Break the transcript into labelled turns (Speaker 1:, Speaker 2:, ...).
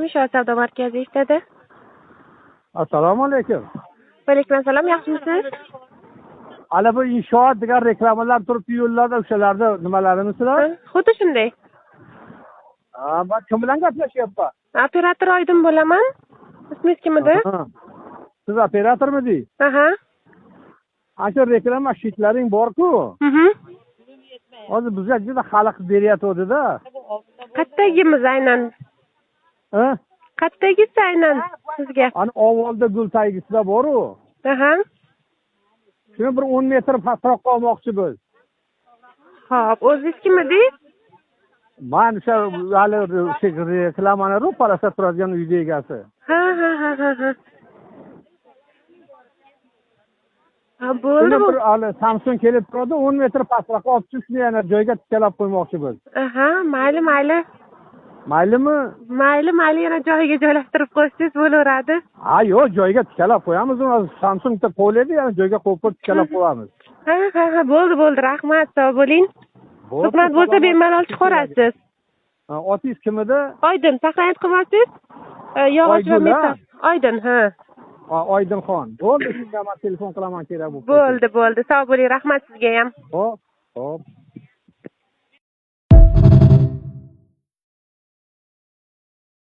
Speaker 1: Inshoot savdo markazi eshitadi.
Speaker 2: Assalomu alaykum.
Speaker 1: Va alaykum assalom, yaxshimisiz?
Speaker 2: Ana bu inshoot degan reklamalar turibdi yo'llarda, o'shalarda nimalarimizlar?
Speaker 1: Xuddi shunday.
Speaker 2: Men kim bilan gaplashyapman?
Speaker 1: Operator Oydin bo'laman. Ismingiz kim edi?
Speaker 2: Siz operatormidingiz?
Speaker 1: Aha.
Speaker 2: Ana reklama shitlaring bor-ku. Hozir bizga juda xalaqit beryapti-da.
Speaker 1: Qayerdagimiz aynan? Qayerdagisi aynan sizga?
Speaker 2: Ana ovolda gul tagisida bor-ku.
Speaker 1: Aha.
Speaker 2: Shuni bir 10 metr pastroqqa olmoqchi biz.
Speaker 1: Xo'p, o'zingiz kim edingiz?
Speaker 2: Men o'sha hali reklamani ro'parasida turadigan uy egasi.
Speaker 1: Ha. Bo'ldi bu.
Speaker 2: Bir Samsung kelib turadi, 10 metr pastroqqa olib chiqib, shuni yana joyga tikalab qo'ymoqchi biz.
Speaker 1: Aha, mayli.
Speaker 2: Maylimi?
Speaker 1: Mayli, yana joyiga joylashtirib qo'ysangiz bo'laveradi.
Speaker 2: Ha, yo'q, joyga tikalab qo'yamiz. Samsungda qo'yiladi, yana joyga qo'yib tikalab qo'yamiz.
Speaker 1: Ha, bo'ldi, rahmat, sog' bo'ling. Xizmat bo'lsa bemalol chiqarasiz.
Speaker 2: Otingiz kim edi?
Speaker 1: Oydin, saqlanib qolmasiz? Yog'och va metal. Oydin, ha.
Speaker 2: Oydinxon. Bo'ldi, shunga men telefon qilaman kerak bo'lsa.
Speaker 1: Bo'ldi, sog' bo'ling, rahmat sizga ham.
Speaker 2: Xo'p.